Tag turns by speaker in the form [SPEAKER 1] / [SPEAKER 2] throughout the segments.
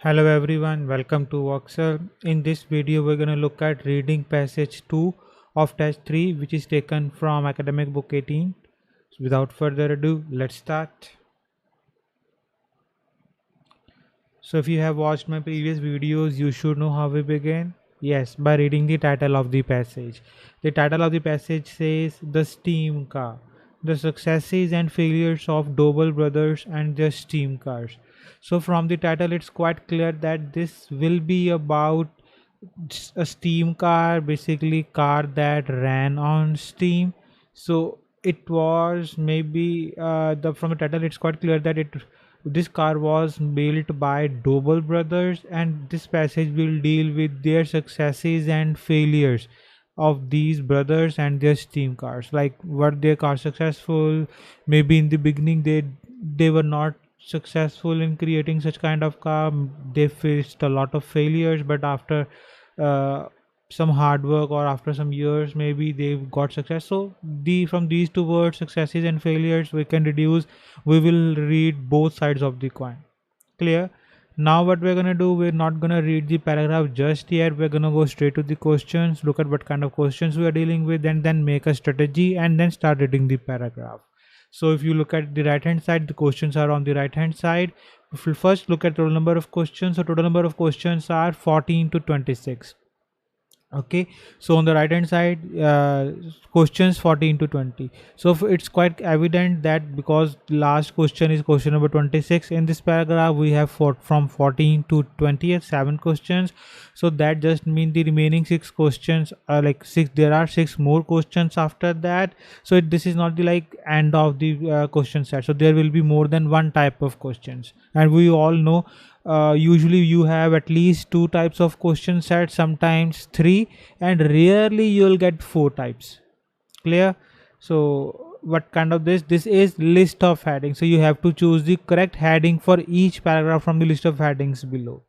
[SPEAKER 1] Hello everyone, welcome to Voxel. In this video, we're going to look at reading passage 2 of test 3, which is taken from academic book 18. So without further ado, let's start. So if you have watched my previous videos, you should know how we begin. Yes, by reading the title of the passage. The title of the passage says The Steam Car, the successes and failures of Doble brothers and their steam cars. So from the title, it's quite clear that this will be about a steam car, basically car that ran on steam. So it was maybe the from the title it's quite clear that it this car was built by Doble brothers, and this passage will deal with their successes and failures of these brothers and their steam cars. Like, were their cars successful? Maybe in the beginning they were not successful in creating such kind of car. They faced a lot of failures, but after uh, some hard work or after some years maybe they've got success. So from these two words, successes and failures, we can deduce we will read both sides of the coin. Clear? Now what we're gonna do, we're not gonna read the paragraph just yet. We're gonna go straight to the questions, look at what kind of questions we are dealing with, and then make a strategy and then start reading the paragraph. So if you look at the right hand side, the questions are on the right hand side. If we first look at total number of questions, so total number of questions are 14 to 26. Okay, so on the right hand side, questions 14 to 20. So it's quite evident that because last question is question number 26 in this paragraph, we have from 14 to 20 7 questions. So that just means the remaining 6 questions are like 6, there are 6 more questions after that. So this is not the like end of the question set, so there will be more than one type of questions, and we all know usually you have at least 2 types of question set, sometimes 3, and rarely you'll get 4 types. Clear? So what kind of this is list of headings, so you have to choose the correct heading for each paragraph from the list of headings below.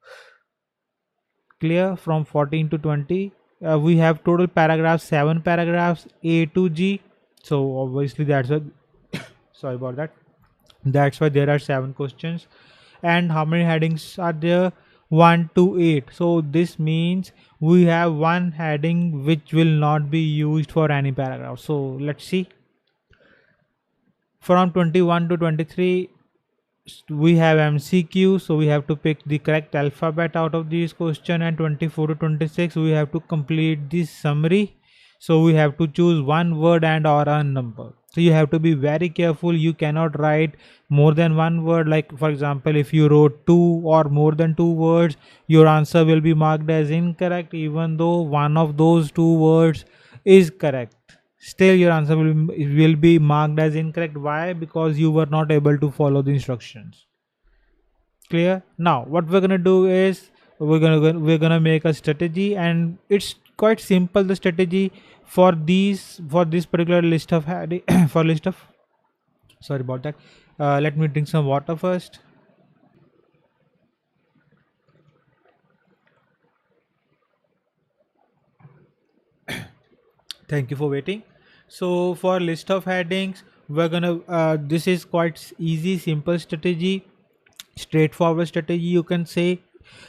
[SPEAKER 1] Clear? From 14 to 20, we have total paragraphs, 7 paragraphs, A to G. So obviously that's a sorry about that, that's why there are 7 questions. And how many headings are there? 1 to 8. So this means we have one heading which will not be used for any paragraph. So let's see. From 21 to 23, we have MCQ, so we have to pick the correct alphabet out of these question. And 24 to 26, we have to complete this summary, so we have to choose one word and or a number. So you have to be very careful, you cannot write more than one word. Like for example, if you wrote 2 or more than 2 words, your answer will be marked as incorrect even though one of those 2 words is correct. Still your answer will be marked as incorrect. Why? Because you were not able to follow the instructions. Clear? Now what we're gonna do is we're gonna make a strategy, and it's quite simple. The strategy for this particular list of for list of sorry about that, let me drink some water first. Thank you for waiting. So for list of headings, we're gonna this is quite easy, simple strategy, straightforward strategy, you can say.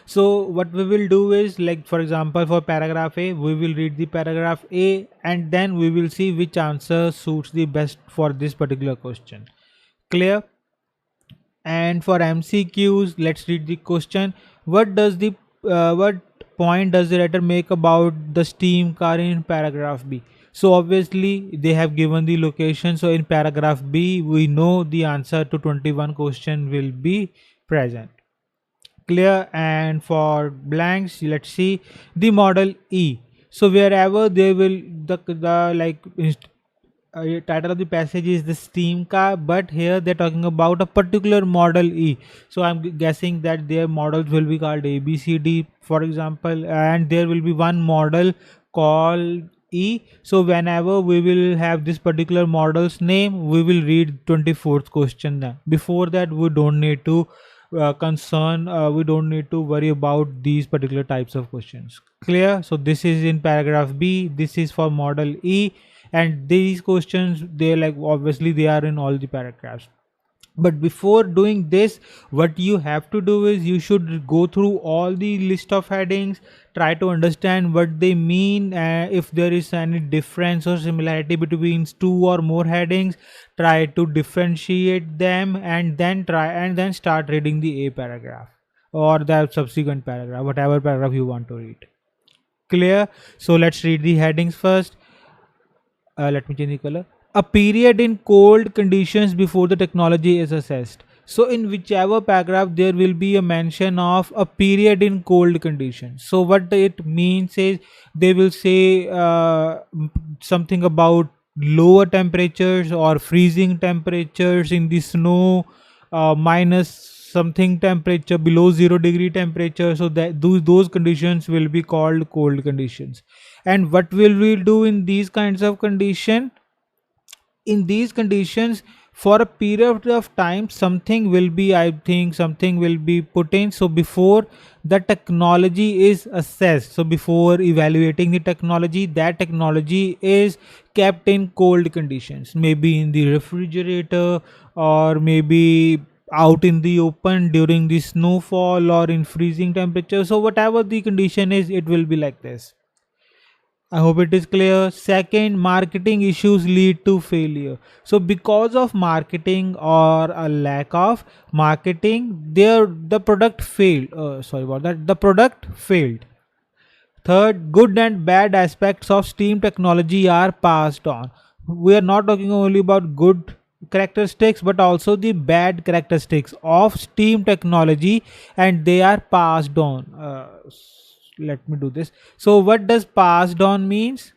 [SPEAKER 1] So what we will do is, like for example, for paragraph A, we will read the paragraph A and then we will see which answer suits the best for this particular question. Clear? And for MCQs, let's read the question. What point does the writer make about the steam car in paragraph B? So obviously they have given the location, so in paragraph B we know the answer to 21 question will be present. Clear? And for blanks, let's see the model E. So wherever they will the like title of the passage is the steam car, but here they're talking about a particular model E. So I'm guessing that their models will be called ABCD, for example, and there will be one model called E. So whenever we will have this particular model's name, we will read 24th question. Then before that we don't need to we don't need to worry about these particular types of questions. Clear? So this is in paragraph B, this is for model E, and these questions, they like obviously they are in all the paragraphs. But before doing this, what you have to do is you should go through all the list of headings, try to understand what they mean, if there is any difference or similarity between two or more headings, try to differentiate them, and then start reading the a paragraph or the subsequent paragraph, whatever paragraph you want to read. Clear? So let's read the headings first. Let me change the color. A period in cold conditions before the technology is assessed. So in whichever paragraph there will be a mention of a period in cold conditions. So what it means is they will say something about lower temperatures or freezing temperatures in the snow, minus something temperature, below 0 degree temperature. So that those conditions will be called cold conditions. And what will we do in these kinds of condition? In these conditions, for a period of time, something will be, I think something will be put in. So before the technology is assessed, so before evaluating the technology, that technology is kept in cold conditions, maybe in the refrigerator, or maybe out in the open during the snowfall, or in freezing temperature. So whatever the condition is, it will be like this. I hope it is clear. Second, marketing issues lead to failure. So because of marketing or a lack of marketing, the product failed. Sorry about that. The product failed. Third, good and bad aspects of STEAM technology are passed on. We are not talking only about good characteristics, but also the bad characteristics of STEAM technology, and they are passed on. Let me do this. So what does passed on means?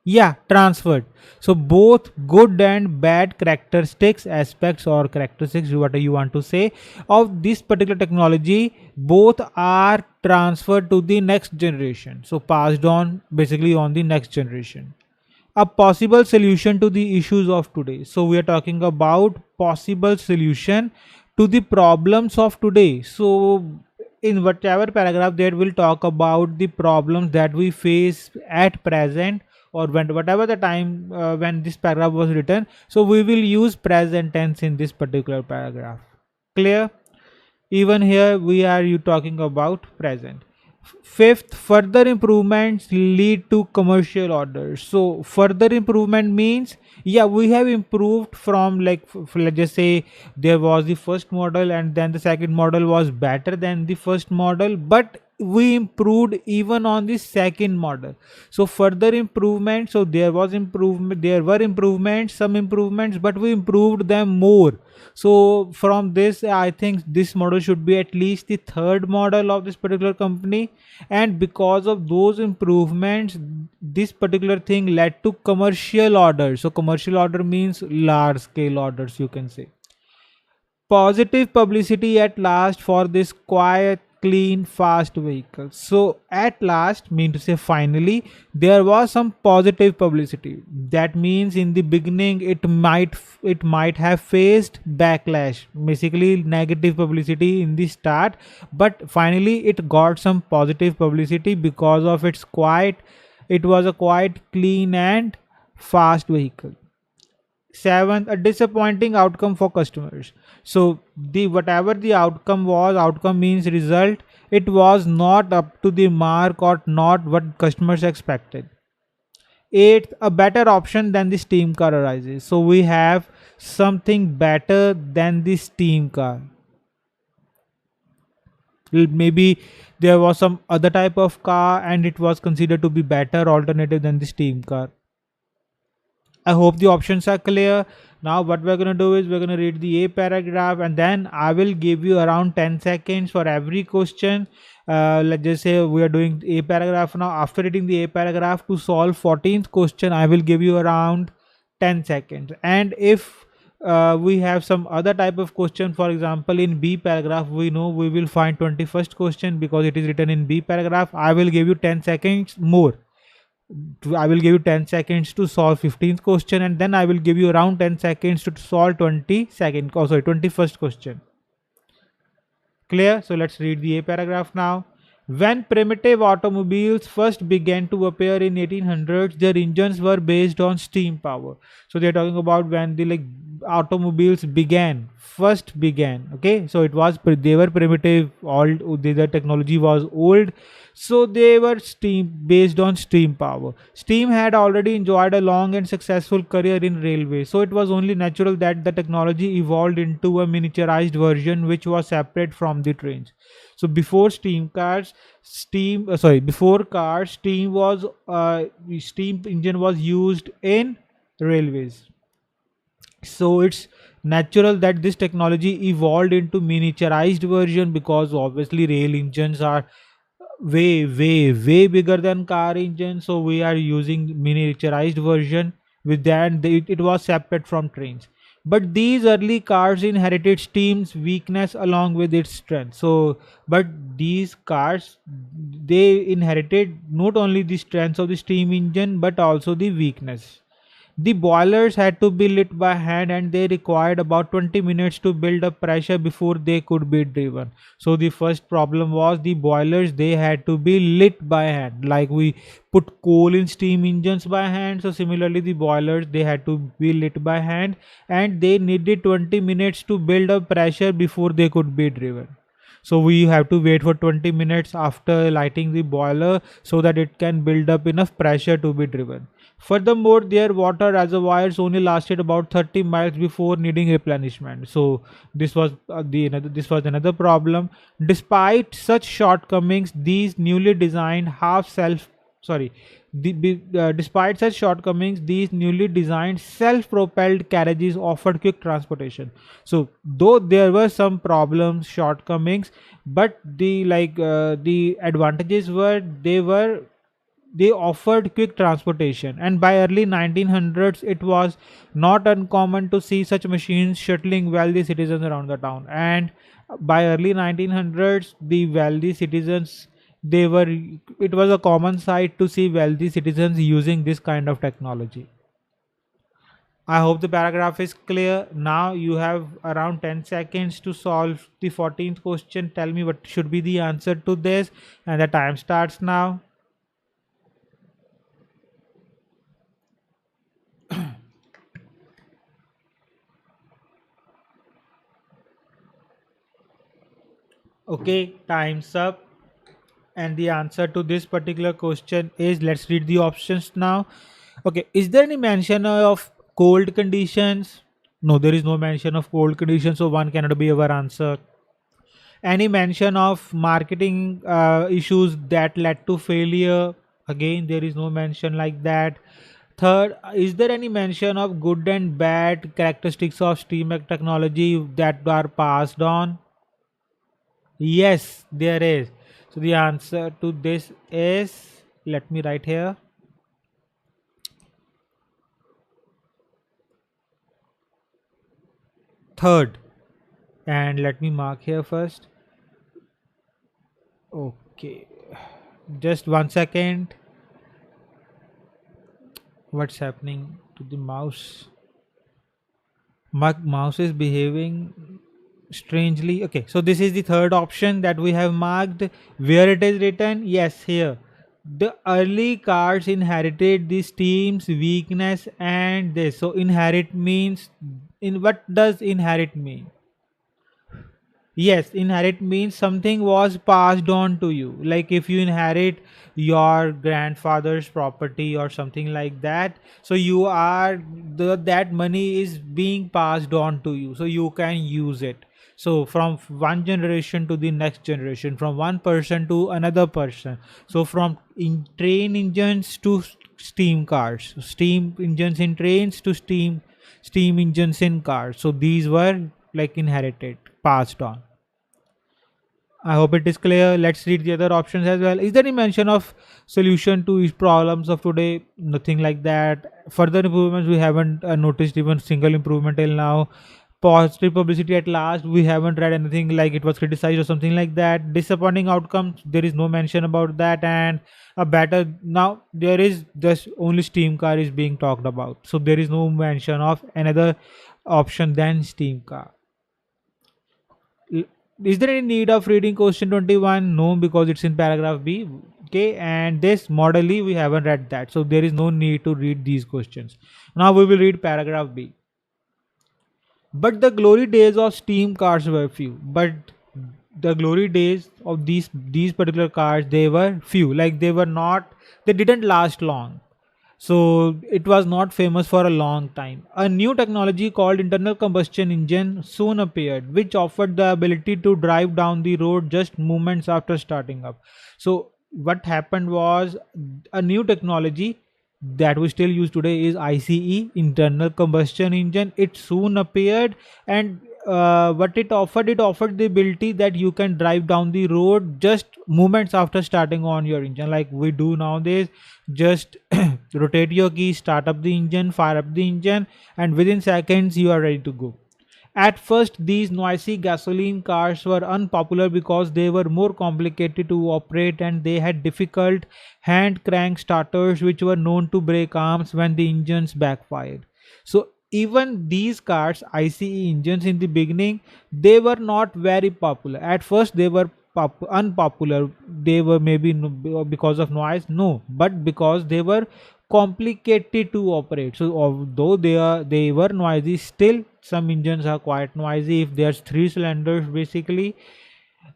[SPEAKER 1] Yeah, transferred. So both good and bad characteristics, aspects or characteristics, whatever you want to say, of this particular technology, both are transferred to the next generation. So passed on basically on the next generation. A possible solution to the issues of today. So we are talking about possible solution to the problems of today. So in whatever paragraph there will talk about the problems that we face at present, or when whatever the time when this paragraph was written. So we will use present tense in this particular paragraph. Clear? Even here we are you talking about present. Fifth, further improvements lead to commercial orders. So further improvement means, yeah, we have improved from, like, let's just say there was the first model and then the second model was better than the first model, but we improved even on the second model. So further improvement, so there was improvement, there were improvements, some improvements, but we improved them more. So from this, I think this model should be at least the third model of this particular company, and because of those improvements, this particular thing led to commercial orders. So commercial order means large scale orders, you can say. Positive publicity at last for this quiet, clean, fast vehicle. So at last mean to say finally, there was some positive publicity. That means in the beginning it might have faced backlash, basically negative publicity in the start, but finally it got some positive publicity because of its quiet. It was a quite clean and fast vehicle. Seventh, a disappointing outcome for customers. So the whatever the outcome was, outcome means result, it was not up to the mark or not what customers expected. Eighth, a better option than the steam car arises. So we have something better than the steam car. Maybe there was some other type of car and it was considered to be better alternative than the steam car. I hope the options are clear. Now what we're going to do is we're going to read the A paragraph, and then I will give you around 10 seconds for every question. Let's just say we are doing A paragraph now. After reading the A paragraph, to solve 14th question, I will give you around 10 seconds. And if we have some other type of question, for example in B paragraph, we know we will find 21st question because it is written in B paragraph. I will give you 10 seconds more. I will give you 10 seconds to solve 15th question, and then I will give you around 10 seconds to solve 21st question. Clear? So let's read the A paragraph now. When primitive automobiles first began to appear in 1800s, their engines were based on steam power. So they're talking about when the automobiles began first began. Okay, so it was they were primitive, all the technology was old, so they were steam based on steam power. Steam had already enjoyed a long and successful career in railway, so it was only natural that the technology evolved into a miniaturized version which was separate from the trains. So before steam cars, before cars, steam engine was used in railways. So it's natural that this technology evolved into miniaturized version, because obviously rail engines are way bigger than car engine, so we are using miniaturized version. With that, it was separate from trains. But these early cars inherited steam's weakness along with its strength. So but these cars, they inherited not only the strengths of the steam engine but also the weakness. The boilers had to be lit by hand, and they required about 20 minutes to build up pressure before they could be driven. So the first problem was the boilers, they had to be lit by hand. Like we put coal in steam engines by hand. So similarly the boilers, they had to be lit by hand, and they needed 20 minutes to build up pressure before they could be driven. So we have to wait for 20 minutes after lighting the boiler so that it can build up enough pressure to be driven. Furthermore, their water reservoirs only lasted about 30 miles before needing replenishment. So this was another problem. Despite such shortcomings, these newly designed half self sorry despite such shortcomings, these newly designed self-propelled carriages offered quick transportation. So though there were some problems, shortcomings, but the advantages were they offered quick transportation. And by early 1900s, it was not uncommon to see such machines shuttling wealthy citizens around the town. And by early 1900s, the wealthy citizens, they were it was a common sight to see wealthy citizens using this kind of technology. I hope the paragraph is clear. Now you have around 10 seconds to solve the 14th question. Tell me what should be the answer to this, and the time starts now. Okay, time's up. And the answer to this particular question is, let's read the options now. Okay, is there any mention of cold conditions? No, there is no mention of cold conditions, so one cannot be our answer. Any mention of marketing issues that led to failure? Again, there is no mention like that. Third, is there any mention of good and bad characteristics of steam technology that are passed on? Yes, there is. So the answer to this is, let me write here. Third, and let me mark here first. Okay, just 1 second. What's happening to the mouse? My mouse is behaving strangely. Okay, so this is the third option that we have marked. Where it is written, yes, here. The early cars inherited this team's weakness and this. So inherit means, in what does inherit mean? Yes, inherit means something was passed on to you. Like if you inherit your grandfather's property or something like that, so you are that money is being passed on to you, so you can use it. So from one generation to the next generation, from one person to another person. So from train engines to steam cars, steam engines in trains to steam engines in cars. So these were like inherited, passed on. I hope it is clear. Let's read the other options as well. Is there any mention of solution to these problems of today? Nothing like that. Further improvements, we haven't noticed even single improvement till now. Positive publicity at last, we haven't read anything like it was criticized or something like that. Disappointing outcomes, there is no mention about that. And a better, now there is just only steam car is being talked about. So there is no mention of another option than steam car. Is there any need of reading question 21? No, because it's in paragraph B. Okay, and this modally we haven't read that, so there is no need to read these questions. Now we will read paragraph B. But the glory days of steam cars were few. But the glory days of these particular cars, they were few. Like they were not, they didn't last long, so it was not famous for a long time. A new technology called internal combustion engine soon appeared, which offered the ability to drive down the road just moments after starting up. So what happened was, a new technology that we still use today is ICE, internal combustion engine. It soon appeared, and what it offered the ability that you can drive down the road just moments after starting on your engine, like we do nowadays. Just rotate your key, start up the engine, fire up the engine, and within seconds you are ready to go. At first, these noisy gasoline cars were unpopular because they were more complicated to operate and they had difficult hand crank starters which were known to break arms when the engines backfired. So even these cars, ICE engines, in the beginning, they were not very popular. At first they were unpopular. They were maybe because of noise, no, but because they were complicated to operate. So although they were noisy, still some engines are quite noisy. If there's three cylinders basically,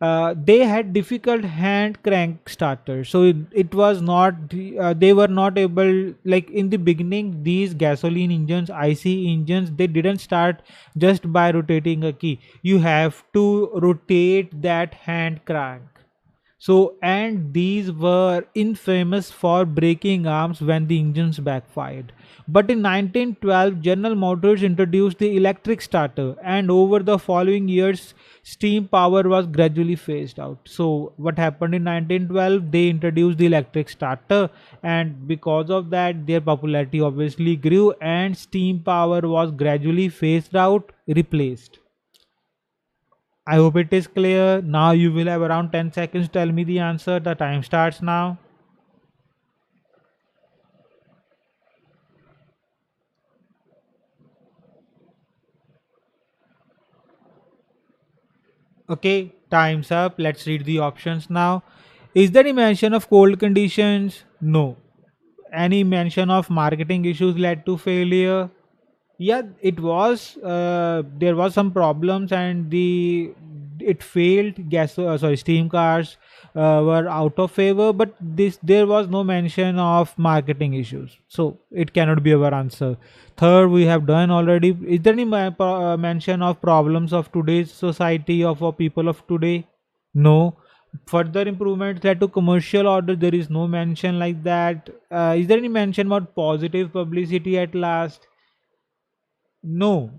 [SPEAKER 1] they had difficult hand crank starters, so it was not they were not able, like in the beginning these gasoline engines, IC engines, they didn't start just by rotating a key. You have to rotate that hand crank. So, and these were infamous for breaking arms when the engines backfired. But in 1912, General Motors introduced the electric starter, and over the following years, steam power was gradually phased out. So, what happened in 1912? They introduced the electric starter, and because of that, their popularity obviously grew, and steam power was gradually phased out, replaced. I hope it is clear. Now you will have around 10 seconds to tell me the answer. The time starts now. Okay, time's up. Let's read the options now. Is there any mention of cold conditions? No. Any mention of marketing issues led to failure? Yeah, it was there was some problems and the it failed. Steam cars were out of favor, but this there was no mention of marketing issues, so it cannot be our answer. Third, we have done already. Is there any mention of problems of today's society, of our people of today? No. Further improvements led to commercial order, there is no mention like that. Is there any mention about positive publicity at last? No,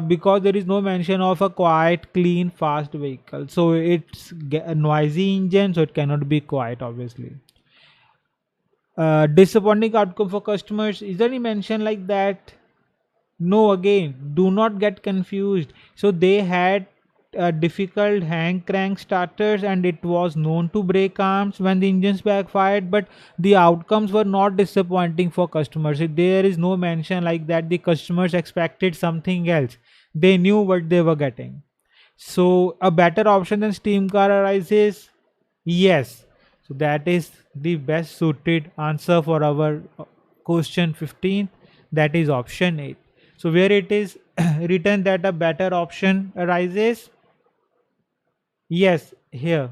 [SPEAKER 1] because there is no mention of a quiet, clean, fast vehicle. So it's a noisy engine, so it cannot be quiet, obviously. Disappointing outcome for customers. Is there any mention like that? No, again, do not get confused. So they had difficult hang crank starters and it was known to break arms when the engines backfired, but the outcomes were not disappointing for customers. There is no mention like that. The customers expected something else. They knew what they were getting. So a better option than steam car arises. Yes. So that is the best suited answer for our question 15. That is option 8. So where it is written that a better option arises. Yes, here.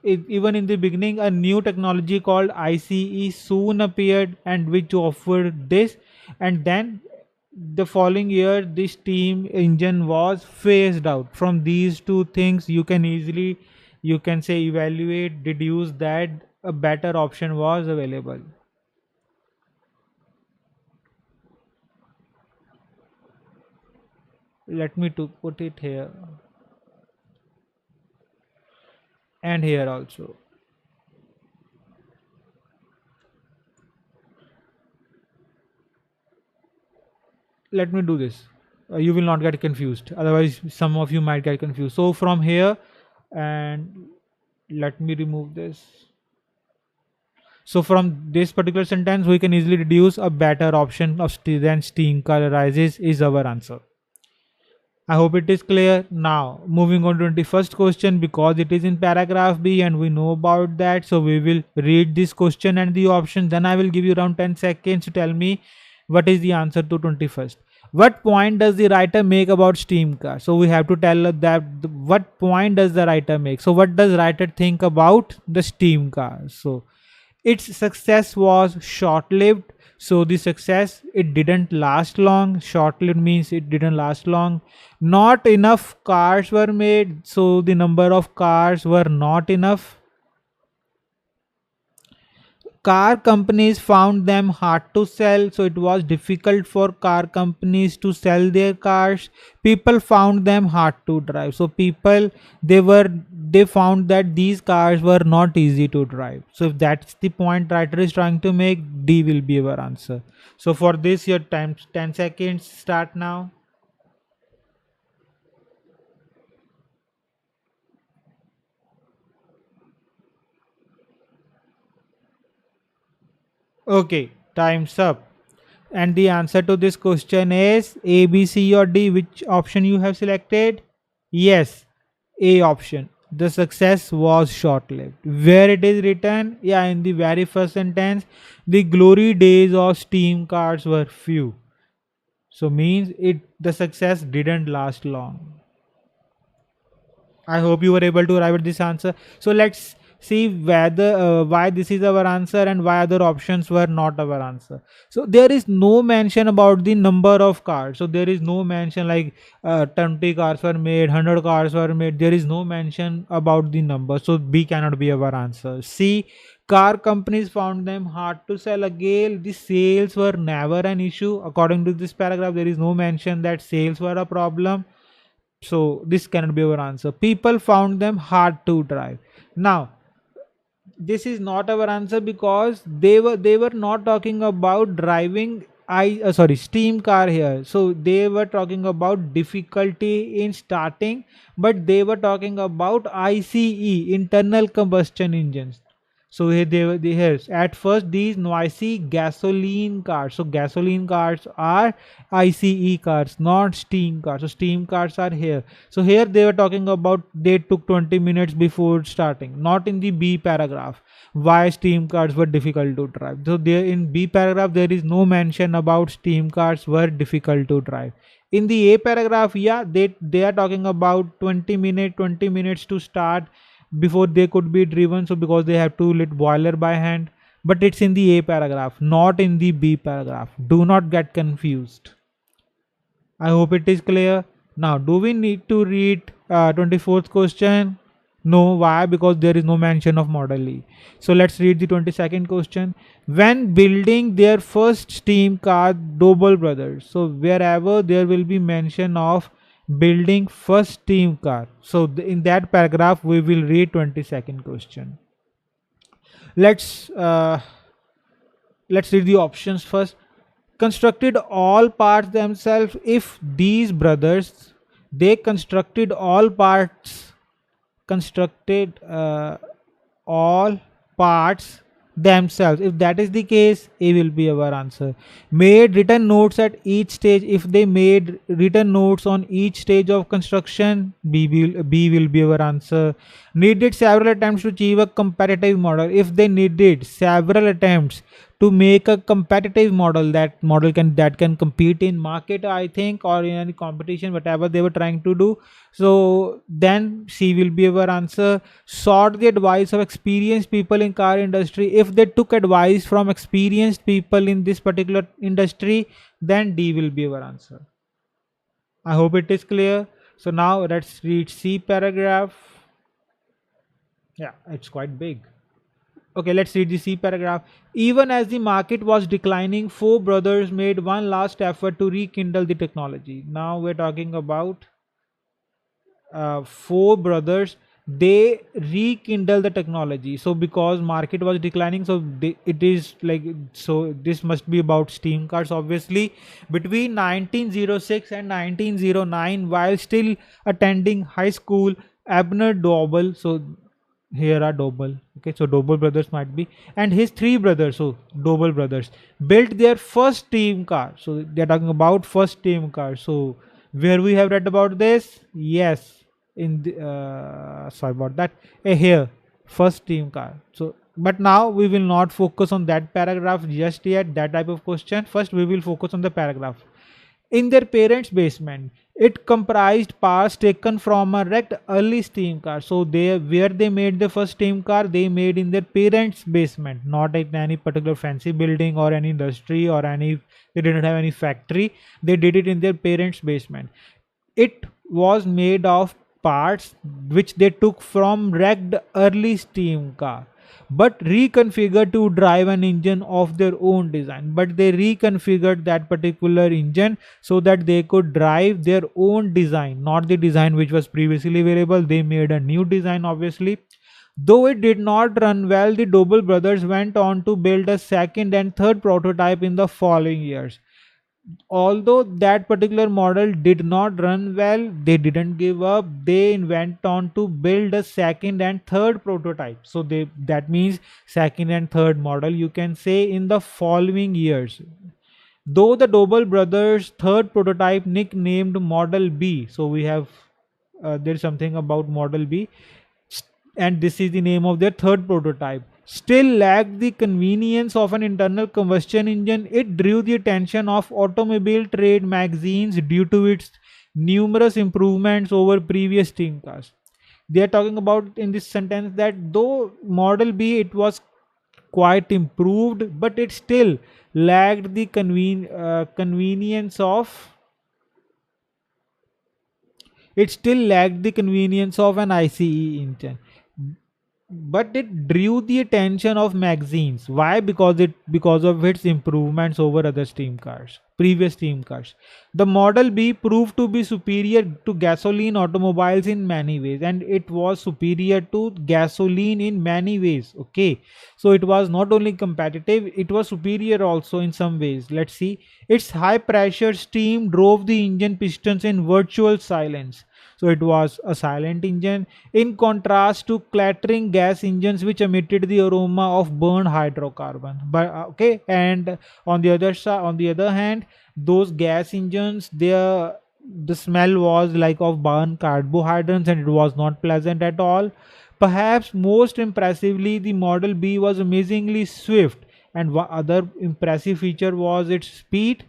[SPEAKER 1] Even in the beginning, a new technology called ICE soon appeared and which offered this. And then the following year, the steam engine was phased out. From these two things, you can easily, you can say, evaluate, deduce that a better option was available. Let me to put it here and here also. Let me do this. You will not get confused, otherwise some of you might get confused. So from here, and let me remove this. So from this particular sentence we can easily deduce a better option of than steam car arises is our answer. I hope it is clear. Now, moving on to 21st question, because it is in paragraph B and we know about that. So, we will read this question and the option. Then I will give you around 10 seconds to tell me what is the answer to 21st. What point does the writer make about steam car? So we have to tell that what point does the writer make. So what does writer think about the steam car? So its success was short-lived. So the success, it didn't last long. Short-lived means it didn't last long. Not enough cars were made, so the number of cars were not enough. Car companies found them hard to sell, so it was difficult for car companies to sell their cars. People found them hard to drive, so people, they found that these cars were not easy to drive. So if that's the point writer is trying to make, D will be our answer. So for this, your time 10 seconds start now. Okay, time's up. And the answer to this question is A, B, C, or D. Which option you have selected? Yes, A option. The success was short lived. Where it is written? Yeah, in the very first sentence, the glory days of steam cars were few. So means it the success didn't last long. I hope you were able to arrive at this answer. So let's see whether why this is our answer and why other options were not our answer. So there is no mention about the number of cars. So there is no mention like 20 cars were made, 100 cars were made. There is no mention about the number. So B cannot be our answer. C, car companies found them hard to sell. Again, the sales were never an issue. According to this paragraph, there is no mention that sales were a problem, so this cannot be our answer. People found them hard to drive. Now this is not our answer because they were not talking about driving sorry, steam car here. So they were talking about difficulty in starting, but they were talking about ICE, internal combustion engines. So here they here at first these noisy gasoline cars. So gasoline cars are ICE cars, not steam cars. So steam cars are here. So here they were talking about they took 20 minutes before starting, not in the B paragraph. Why steam cars were difficult to drive. So there in B paragraph there is no mention about steam cars were difficult to drive. In the A paragraph, yeah, they are talking about 20 minutes to start before they could be driven, so because they have to lit boiler by hand, but it's in the A paragraph, not in the B paragraph. Do not get confused. I hope it is clear. Now do we need to read 24th question? No. Why? Because there is no mention of model E. So let's read the 22nd question. When building their first steam car, Doble brothers, so wherever there will be mention of building first steam car, so in that paragraph we will read 22nd question. Let's uh, let's read the options first. Constructed all parts themselves. If these brothers, they constructed all parts, constructed all parts themselves, if that is the case, A will be our answer. Made written notes at each stage. If they made written notes on each stage of construction, B will be our answer. Needed several attempts to achieve a competitive model. If they needed several attempts to make a competitive model, that can compete in market, I think, or in any competition, whatever they were trying to do, so then C will be our answer. Sought the advice of experienced people in car industry. If they took advice from experienced people in this particular industry, then D will be our answer. I hope it is clear. So now let's read C paragraph. Yeah, it's quite big. Okay, let's read the C paragraph. Even as the market was declining, four brothers made one last effort to rekindle the technology. Now we're talking about four brothers. They rekindle the technology. So because market was declining, so it is like, so this must be about steam cars obviously. Between 1906 and 1909, while still attending high school, Abner Doble, so here are Doble, okay, so Doble brothers might be, and his three brothers, so Doble brothers, built their first steam car. So they're talking about first steam car. So where we have read about this? Yes, in the sorry about that, here, first steam car. So but now we will not focus on that paragraph just yet, that type of question. First we will focus on the paragraph. in their parents' basement. It comprised parts taken from a wrecked early steam car. So they where they made the first steam car, they made in their parents' basement, not in any particular fancy building or any industry or any. They didn't have any factory. They did it in their parents' basement. It was made of parts which they took from wrecked early steam car, but reconfigured to drive an engine of their own design. But they reconfigured that particular engine so that they could drive their own design, not the design which was previously available. They made a new design, obviously. Though it did not run well, the Doble brothers went on to build a second and third prototype in the following years. Although that particular model did not run well, they didn't give up. They went on to build a second and third prototype. So they, that means second and third model, you can say, in the following years. Though the Doble brothers third prototype nicknamed Model B, so we have there's something about Model B, and this is the name of their third prototype, still lacked the convenience of an internal combustion engine. It drew the attention of automobile trade magazines due to its numerous improvements over previous steam cars. They are talking about in this sentence that though Model B it was quite improved, but it still lacked the convenience of an ICE engine, but it drew the attention of magazines. Why? Because of its improvements over other previous steam cars. The Model B proved to be superior to gasoline automobiles in many ways, and it was superior to gasoline in many ways. Okay, so it was not only competitive, it was superior also in some ways. Let's see. Its high pressure steam drove the engine pistons in virtual silence. So it was a silent engine, in contrast to clattering gas engines which emitted the aroma of burned hydrocarbons. But okay, and on the other hand, those gas engines, the smell was like of burned carbohydrates, and it was not pleasant at all. Perhaps most impressively, the Model B was amazingly swift, and one other impressive feature was its speed.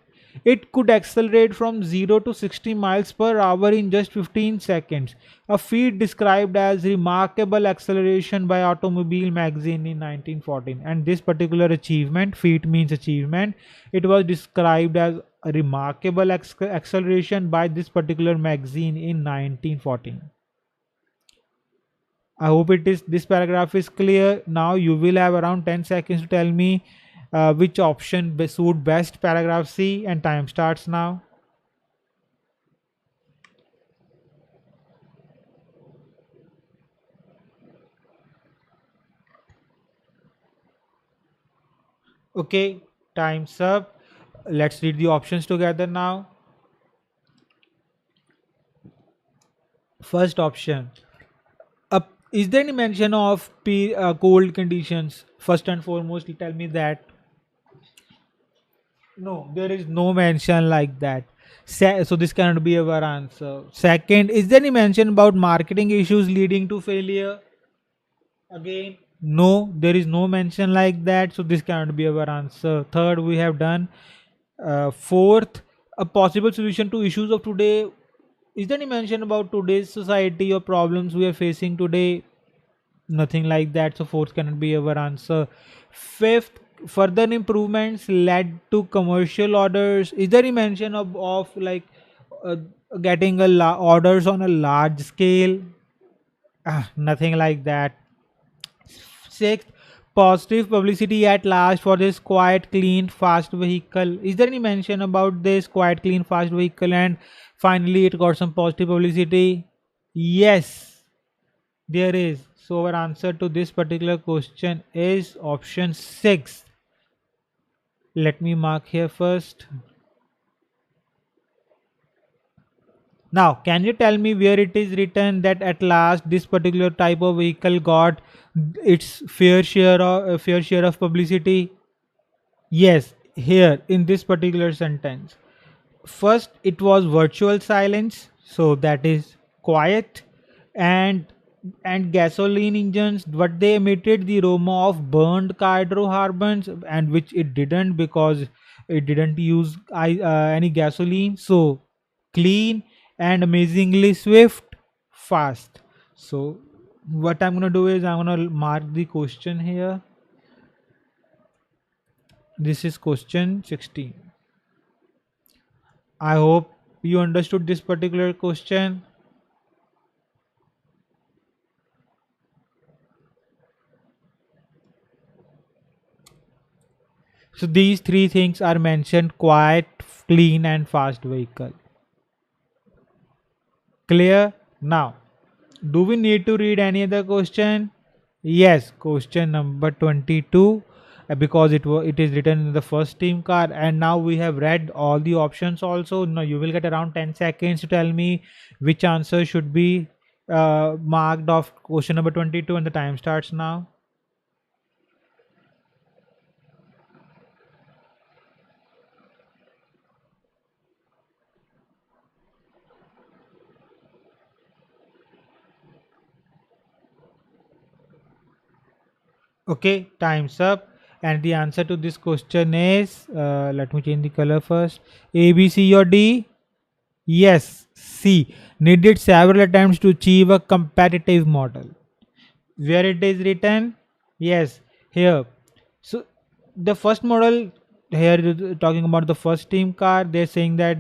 [SPEAKER 1] It could accelerate from 0 to 60 miles per hour in just 15 seconds, a feat described as remarkable acceleration by Automobile magazine in 1914. And this particular achievement, feat means achievement, it was described as a remarkable acceleration by this particular magazine in 1914. I hope it is this paragraph is clear. Now you will have around 10 seconds to tell me which option suit best. Paragraph C, and time starts now. Okay, time's up. Let's read the options together now. First option. Is there any mention of cold conditions? First and foremost, you tell me that. No, there is no mention like that. So this cannot be our answer. Second, is there any mention about marketing issues leading to failure? Again, no, there is no mention like that. So this cannot be our answer. Third, we have done. Fourth, a possible solution to issues of today. Is there any mention about today's society or problems we are facing today? Nothing like that. So fourth cannot be our answer. Fifth, further improvements led to commercial orders. Is there any mention of like uh, getting orders on a large scale? Nothing like that. Sixth, positive publicity at last for this quiet, clean, fast vehicle. Is there any mention about this quiet, clean, fast vehicle? And finally, it got some positive publicity. Yes, there is. So our answer to this particular question is option 6. Let me mark here first. Now, can you tell me where it is written that at last this particular type of vehicle got its fair share of publicity? Yes, here in this particular sentence. First, it was virtual silence, so that is quiet, and gasoline engines, but they emitted the aroma of burned hydrocarbons, and which it didn't, because It didn't use any gasoline. So clean and amazingly swift, fast. So what I'm gonna do is I'm gonna mark the question here. This is question 16. I hope you understood this particular question. So these three things are mentioned: quiet, clean, and fast vehicle. Clear? Now, do we need to read any other question? Yes, question number 22, because it is written in the first team card, and now we have read all the options also. Now you will get around 10 seconds to tell me which answer should be marked off question number 22, and the time starts now. Okay, time's up. And the answer to this question is, let me change the color first. A, B, C, or D? Yes, C. Needed several attempts to achieve a competitive model. Where it is written? Yes, here. So the first model here talking about the first team car. They're saying that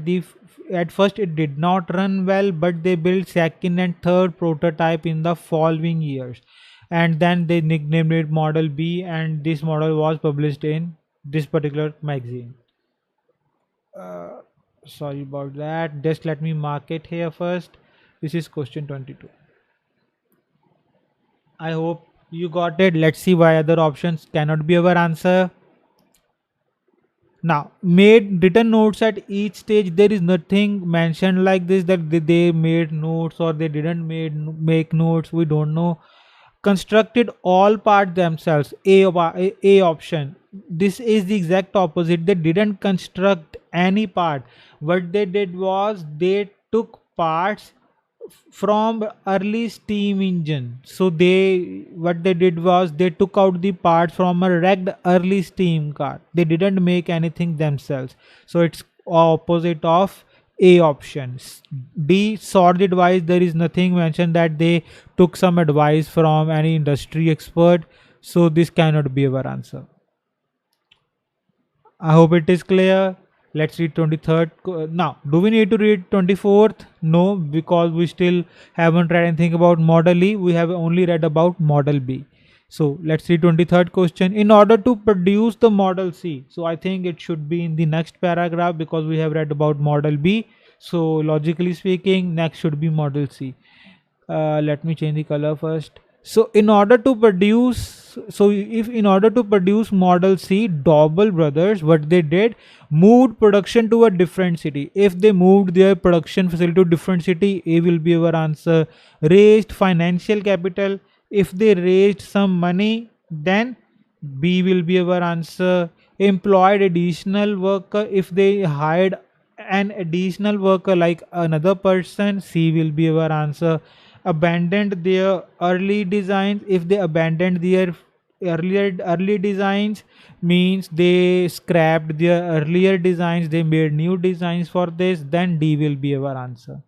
[SPEAKER 1] at first it did not run well, but they built second and third prototype in the following years, and then they nicknamed it Model B, and this model was published in this particular magazine. Uh, Sorry about that. Just let me mark it here first. This is question 22. I hope you got it. Let's see why other options cannot be our answer. Now, made written notes at each stage. There is nothing mentioned like this that they made notes or they didn't make notes. We don't know. Constructed all parts themselves. A option. This is the exact opposite. They didn't construct any part. What they did was they took parts from early steam engine. So they what they did was they took out the parts from a wrecked early steam car. They didn't make anything themselves. So it's opposite of A options. B, sought advice. There is nothing mentioned that they took some advice from any industry expert. So this cannot be our answer. I hope it is clear. Let's read 23rd. Now, do we need to read 24th? No, because we still haven't read anything about Model E. We have only read about Model B. So let's read 23rd question. In order to produce the Model C, so I think it should be in the next paragraph because we have read about Model B. So logically speaking, next should be Model C. Let me change the color first. So in order to produce, so if in order to produce Model C, Doble brothers, what they did, moved production to a different city. If they moved their production facility to different city, A will be our answer. Raised financial capital. If they raised some money, then B will be our answer. Employed additional worker. If they hired an additional worker like another person, C will be our answer. Abandoned their early designs. If they abandoned their early designs, means they scrapped their earlier designs, they made new designs for this, then D will be our answer.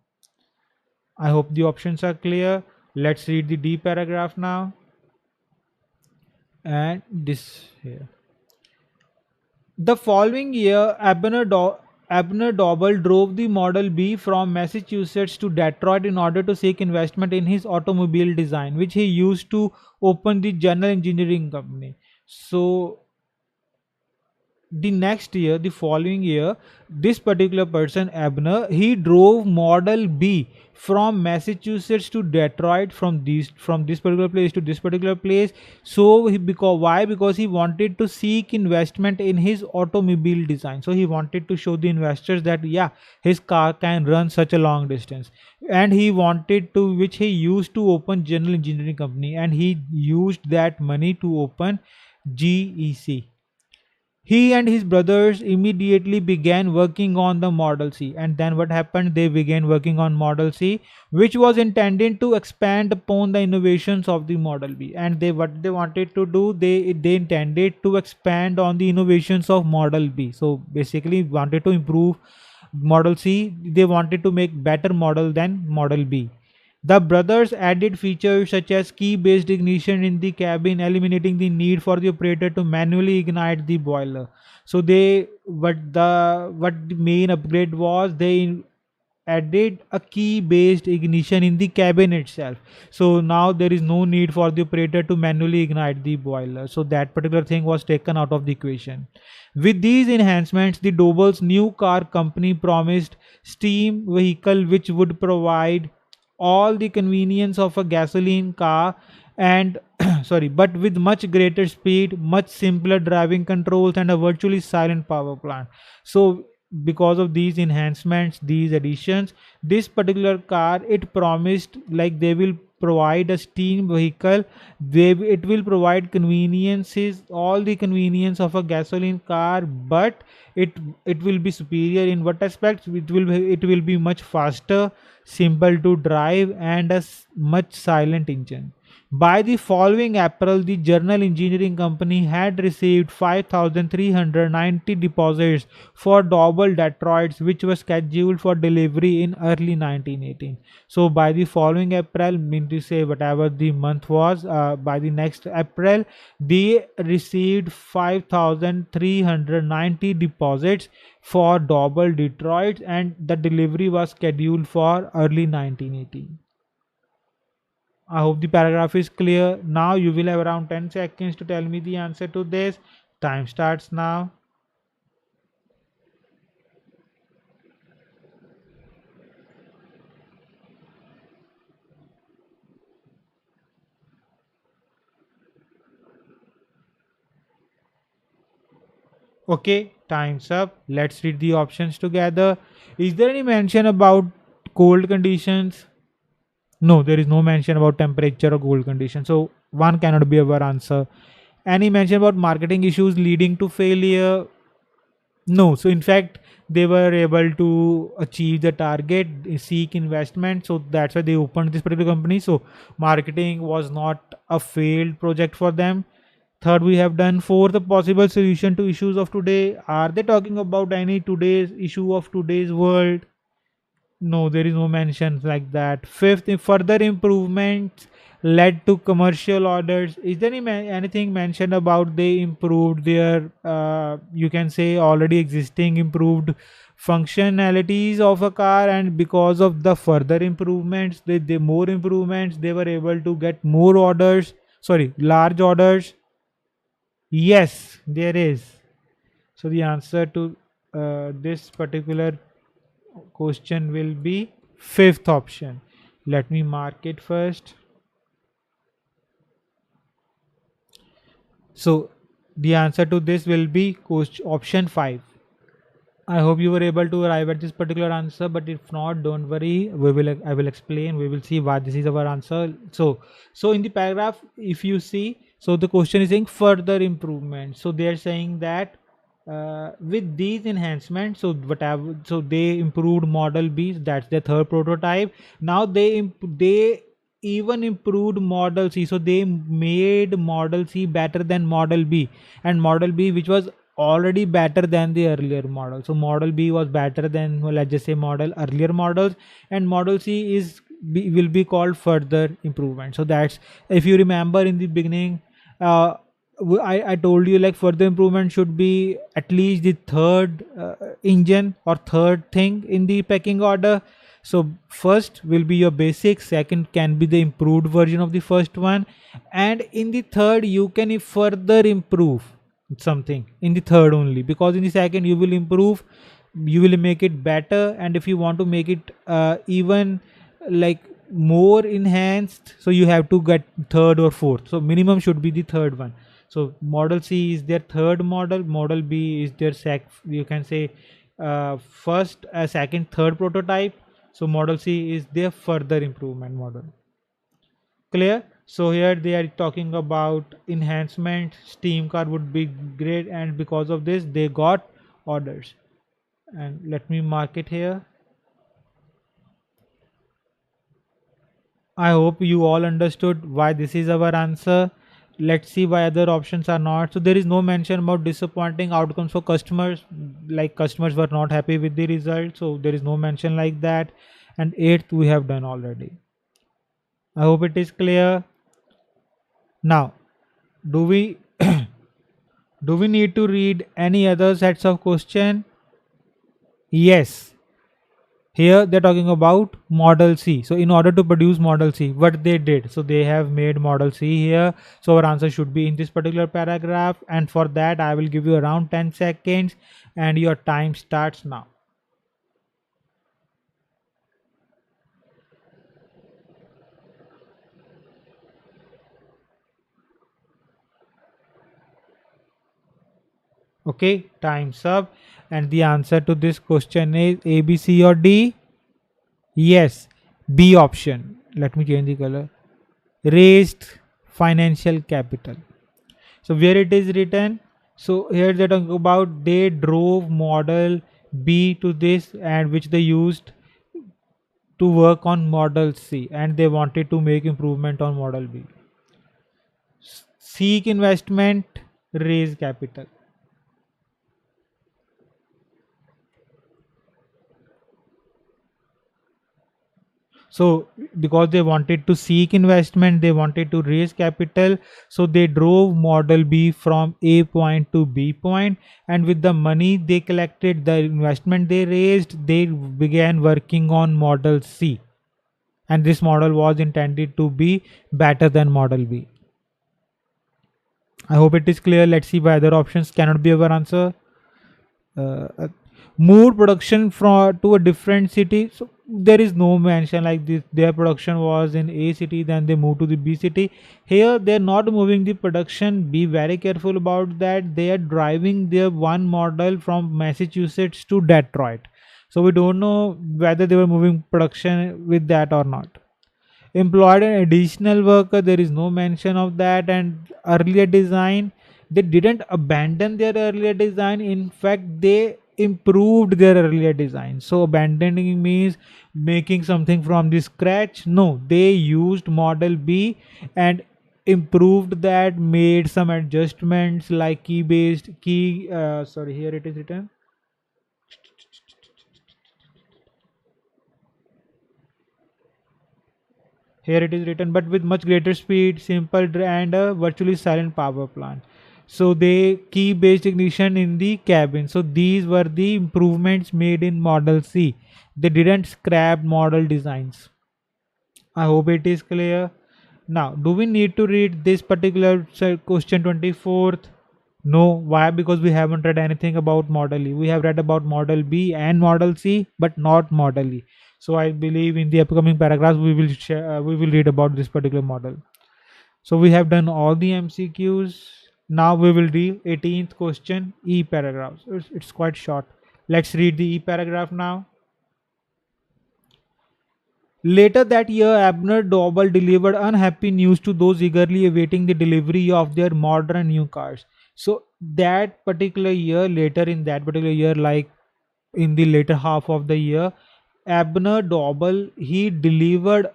[SPEAKER 1] I hope the options are clear. Let's read the D paragraph now. And this here. The following year, Abner Doble drove the Model B from Massachusetts to Detroit in order to seek investment in his automobile design, which he used to open the General Engineering Company. So the next year, the following year, this particular person, Abner, he drove Model B from Massachusetts to Detroit, from this particular place to this particular place. So he, because why? Because he wanted to seek investment in his automobile design. So he wanted to show the investors that yeah, his car can run such a long distance, and he wanted to, which he used to open General Engineering Company, and he used that money to open GEC. He and his brothers immediately began working on the Model C. And then what happened? They began working on Model C, which was intended to expand upon the innovations of the Model B. And they what they wanted to do, they intended to expand on the innovations of Model B. So basically wanted to improve Model C. They wanted to make better model than Model B. The brothers added features such as key-based ignition in the cabin, eliminating the need for the operator to manually ignite the boiler. So what the main upgrade was, they added a key based ignition in the cabin itself. So now there is no need for the operator to manually ignite the boiler. So that particular thing was taken out of the equation. With these enhancements, the Doble's new car company promised steam vehicle which would provide all the convenience of a gasoline car and sorry, but with much greater speed, much simpler driving controls, and a virtually silent power plant. So because of these enhancements, these additions, this particular car, it promised like they will provide a steam vehicle. It will provide conveniences, all the convenience of a gasoline car, but it it will be superior in what aspects? It will be much faster, simple to drive, and a much silent engine. By the following April, the Journal Engineering Company had received 5,390 deposits for Doble Detroits, which was scheduled for delivery in early 1918. So by the following April, mean to say whatever the month was, by the next April, they received 5,390 deposits for Doble Detroit, and the delivery was scheduled for early 1918. I hope the paragraph is clear. Now you will have around 10 seconds to tell me the answer to this. Time starts now. Okay, time's up. Let's read the options together. Is there any mention about cold conditions? No, there is no mention about temperature or cold conditions. So one cannot be our answer. Any mention about marketing issues leading to failure? No. So in fact, they were able to achieve the target, seek investment. So that's why they opened this particular company. So marketing was not a failed project for them. Third, we have done. Fourth, the possible solution to issues of today. Are they talking about any today's issue of today's world? No, there is no mention like that. Fifth, if further improvements led to commercial orders. Is there anything mentioned about they improved their, you can say, already existing improved functionalities of a car, and because of the further improvements, they more improvements, they were able to get more orders. Sorry, large orders. Yes, there is. So the answer to this particular question will be fifth option. Let me mark it first. So the answer to this will be option 5. I hope you were able to arrive at this particular answer, but if not, don't worry. I will explain. We will see why this is our answer. So in the paragraph, if you see, so the question is saying further improvement. So they are saying that with these enhancements, so whatever, so they improved Model B. That's their third prototype. Now they even improved Model C. So they made Model C better than Model B, and Model B, which was already better than the earlier model. So Model B was better than, well, let's just say model earlier models, and Model C will be called further improvement. So that's, if you remember in the beginning, I told you like further improvement should be at least the third engine or third thing in the pecking order. So first will be your basic, second can be the improved version of the first one, and in the third you can further improve something in the third only, because in the second you will improve, you will make it better, and if you want to make it even like more enhanced, so you have to get third or fourth. So minimum should be the third one. So Model C is their third model, Model B is their you can say first, second, third prototype. So Model C is their further improvement model. Clear? So here they are talking about enhancement. Steam car would be great, and because of this they got orders. And let me mark it here. I hope you all understood why this is our answer. Let's see why other options are not. So there is no mention about disappointing outcomes for customers, like customers were not happy with the result. So there is no mention like that. And eighth we have done already. I hope it is clear. Now, do we do we need to read any other sets of question? Yes. Here they're talking about model C. So in order to produce model C, what they did, so they have made model C here. So our answer should be in this particular paragraph, and for that I will give you around 10 seconds, and your time starts now. Okay, time's up. And the answer to this question is A, B, C or D? Yes, B option. Let me change the color. Raised financial capital. So where it is written, so here they're talking about they drove model B to this, and which they used to work on model C, and they wanted to make improvement on model B. Seek investment, raise capital. So because they wanted to seek investment, they wanted to raise capital, so they drove model B from A point to B point, and with the money they collected, the investment they raised, they began working on model C, and this model was intended to be better than model B. I hope it is clear. Let's see why other options cannot be our answer. uh, Moved production from to a different city. So there is no mention like this. Their production was in A city, then they moved to the B city. Here they're not moving the production. Be very careful about that. They are driving their one model from Massachusetts to Detroit. So we don't know whether they were moving production with that or not. Employed an additional worker, there is no mention of that. And earlier design, they didn't abandon their earlier design, in fact they improved their earlier design. So abandoning means making something from the scratch. No, they used model B and improved that, made some adjustments like key based key sorry, here it is written. Here it is written, but with much greater speed, simple and a virtually silent power plant. So they key based ignition in the cabin. So these were the improvements made in Model C. They didn't scrap model designs. I hope it is clear. Now, do we need to read this particular question 24th? No. Why? Because we haven't read anything about Model E. We have read about Model B and Model C, but not Model E. So I believe in the upcoming paragraphs we will read about this particular model. So we have done all the MCQs. Now we will read 18th question E paragraphs. It's quite short. Let's read the E paragraph now. Later that year, Abner Doble delivered unhappy news to those eagerly awaiting the delivery of their modern new cars. So that particular year, later in that particular year, like in the later half of the year, Abner Doble he delivered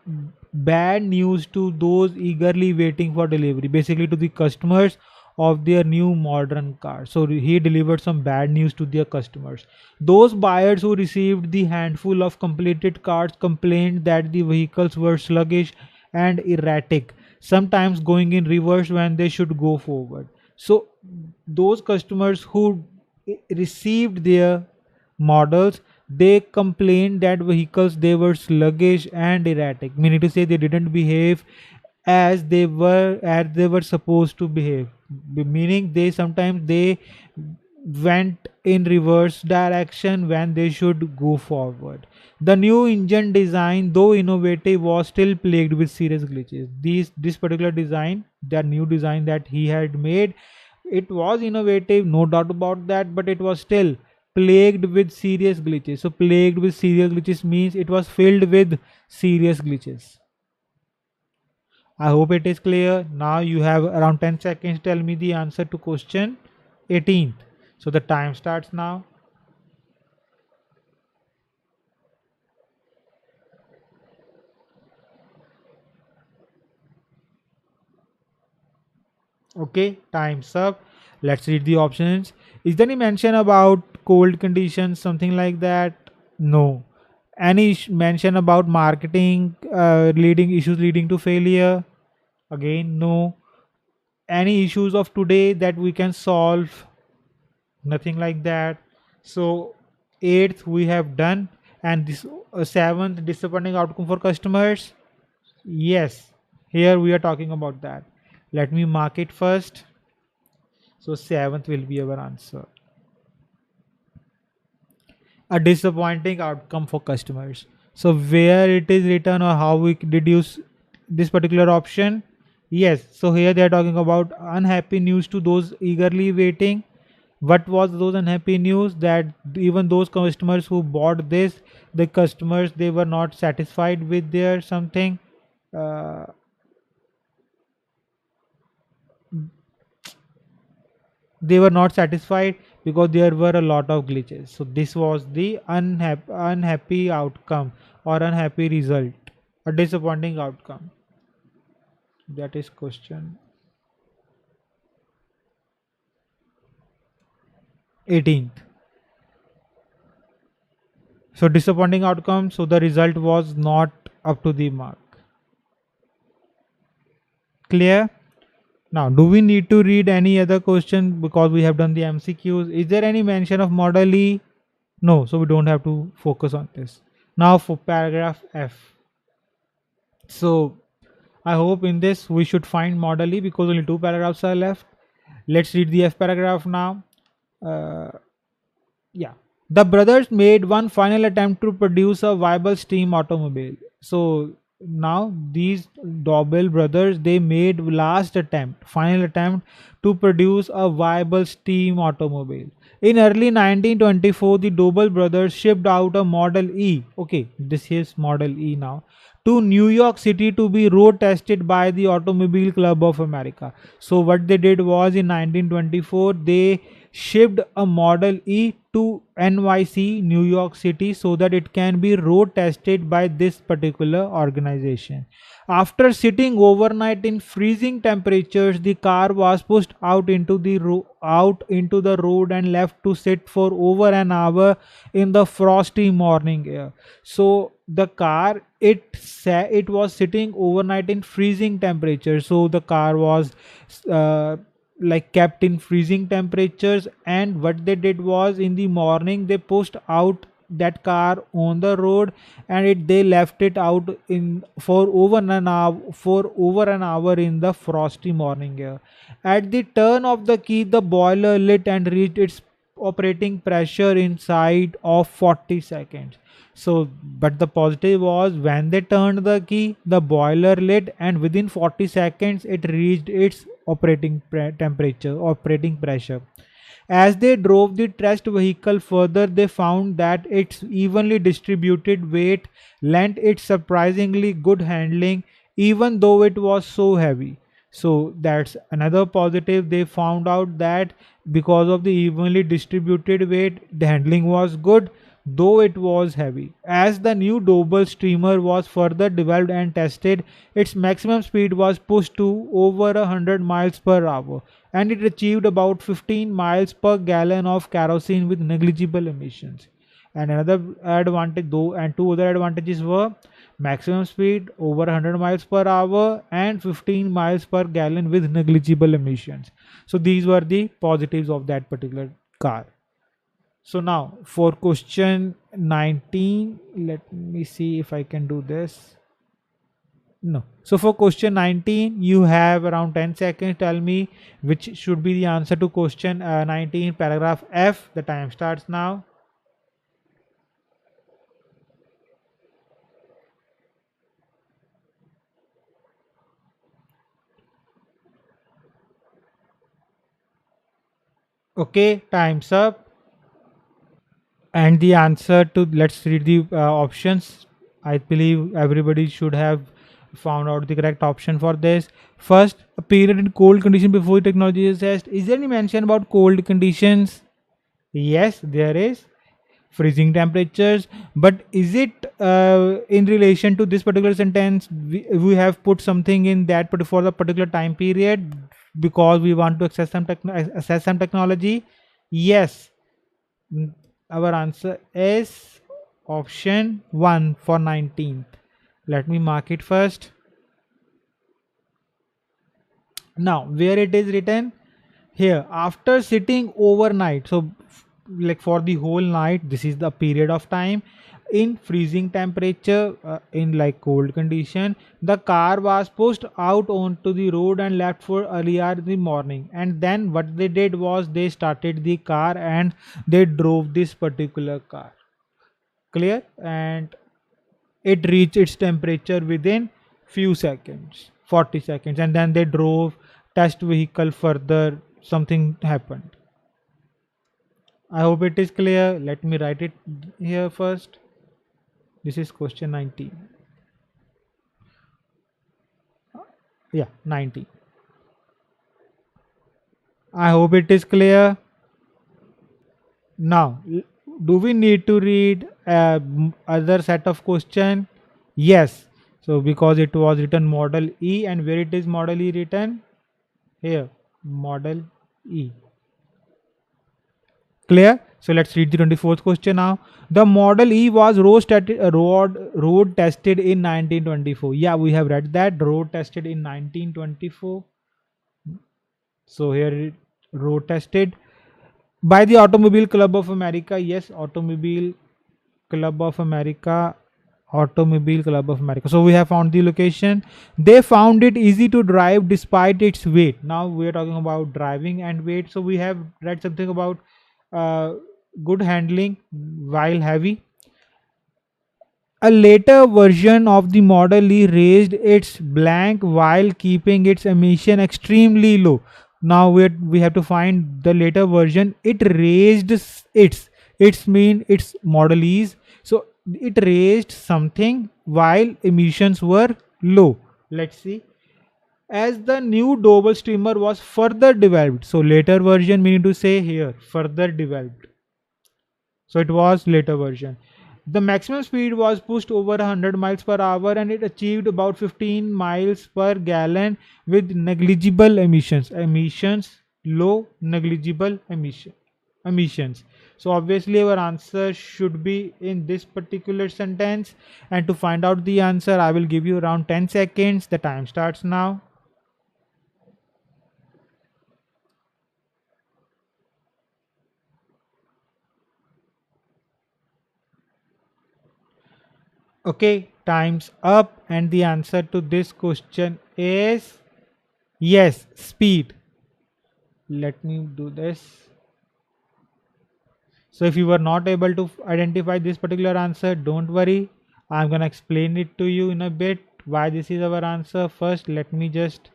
[SPEAKER 1] bad news to those eagerly waiting for delivery, basically to the customers of their new modern car. So he delivered some bad news to their customers. Those buyers who received the handful of completed cars complained that the vehicles were sluggish and erratic, sometimes going in reverse when they should go forward. So those customers who received their models, they complained that vehicles they were sluggish and erratic, meaning to say they didn't behave as they were supposed to behave. Meaning they sometimes they went in reverse direction when they should go forward. The new engine design, though innovative, was still plagued with serious glitches. This particular design, that new design that he had made, it was innovative, no doubt about that, but it was still plagued with serious glitches. So plagued with serious glitches means it was filled with serious glitches. I hope it is clear. Now you have around 10 seconds. Tell me the answer to question 18th. So the time starts now. Okay, time's up. Let's read the options. Is there any mention about cold conditions, something like that? No. Any mention about marketing leading issues leading to failure? Again, no. Any issues of today that we can solve? Nothing like that. So, eighth we have done, and this seventh disappointing outcome for customers. Yes, here we are talking about that. Let me mark it first. So seventh will be our answer. A disappointing outcome for customers. So where it is written or how we deduce this particular option? Yes. So here they are talking about unhappy news to those eagerly waiting. What was those unhappy news? That even those customers who bought this, the customers they were not satisfied with their something. Uh, they were not satisfied because there were a lot of glitches. So this was the unhappy outcome or unhappy result, a disappointing outcome. That is question 18th. So disappointing outcome, so the result was not up to the mark. Clear? Now do we need to read any other question because we have done the MCQs? Is there any mention of model E? No, so we don't have to focus on this. Now for paragraph F. So I hope in this we should find model E because only two paragraphs are left. Let's read the F paragraph now. Uh, yeah. The brothers made one final attempt to produce a viable steam automobile. So now these Doble brothers they made final attempt to produce a viable steam automobile. In early 1924, the Doble brothers shipped out a Model E. Okay, this is Model E now to New York City to be road tested by the Automobile Club of America. So what they did was in 1924 they shipped a Model E to NYC, New York City, so that it can be road tested by this particular organization. After sitting overnight in freezing temperatures, the car was pushed out into the road and left to sit for over an hour in the frosty morning air. So the car it was sitting overnight in freezing temperature. So the car was uh, like kept in freezing temperatures, and what they did was in the morning they pushed out that car on the road, and they left it out in for over an hour in the frosty morning air. At the turn of the key the boiler lit and reached its operating pressure inside of 40 seconds. So but the positive was when they turned the key the boiler lit, and within 40 seconds it reached its operating pressure. As they drove the test vehicle further, they found that its evenly distributed weight lent it surprisingly good handling even though it was so heavy. So that's another positive. They found out that because of the evenly distributed weight, the handling was good though it was heavy. As the new Doble streamer was further developed and tested, its maximum speed was pushed to over 100 miles per hour, and it achieved about 15 miles per gallon of kerosene with negligible emissions. And another advantage, though, and two other advantages were maximum speed over 100 miles per hour and 15 miles per gallon with negligible emissions. So these were the positives of that particular car. So now for question 19, let me see if I can do this. No. So for question 19, you have around 10 seconds. Tell me which should be the answer to question 19, paragraph F. The time starts now. Okay, time's up. And the answer to, let's read the options. I believe everybody should have Found out the correct option for this. First, a period in cold condition before technology is test. Is there any mention about cold conditions? Yes, there is freezing temperatures, but is it in relation to this particular sentence? We have put something in that for the particular time period because we want to assess some technology. Yes. Mm, our answer is option 1 for 19th. Let me mark it first. Now where it is written here, after sitting overnight, so like for the whole night, this is the period of time in freezing temperature, in like cold condition, the car was pushed out onto the road and left for earlier in the morning. And then what they did was they started the car and they drove this particular car. Clear? And it reached its temperature within few seconds, 40 seconds, and then they drove test vehicle further. Something happened. I hope it is clear. Let me write it here first. This is question 19. Yeah, 19. I hope it is clear. Now, do we need to read other set of question? Yes. So because it was written model E, and where it is model E written? Here, model E. Clear? So let's read the 24th question now. The Model E was road tested in 1924. Yeah, we have read that road tested in 1924. So here road tested by the Automobile Club of America. Yes, Club of America. Automobile Club of America. So we have found the location. They found it easy to drive despite its weight. Now we are talking about driving and weight. So we have read something about uh, good handling while heavy. A later version of the Model E raised its blank while keeping its emission extremely low. Now we have to find the later version. It raised its mean its Model E's. So it raised something while emissions were low. Let's see. As the new Doble streamer was further developed. So later version meaning to say here further developed. So it was later version. The maximum speed was pushed over 100 miles per hour and it achieved about 15 miles per gallon with negligible emissions. Low negligible emissions. So obviously our answer should be in this particular sentence, and to find out the answer I will give you around 10 seconds. The time starts now. Okay, time's up, and the answer to this question is yes, speed. Let me do this. So if you were not able to identify this particular answer, don't worry. I'm gonna explain it to you in a bit why this is our answer. First, let me just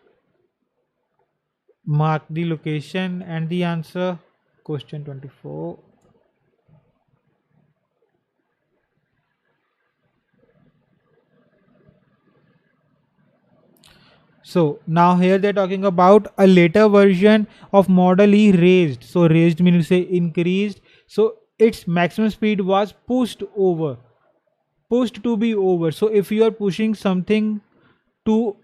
[SPEAKER 1] mark the location and the answer. Question 24. So now here they're talking about a later version of Model E raised. So raised means say increased. So its maximum speed was pushed to be over. So if you are pushing something to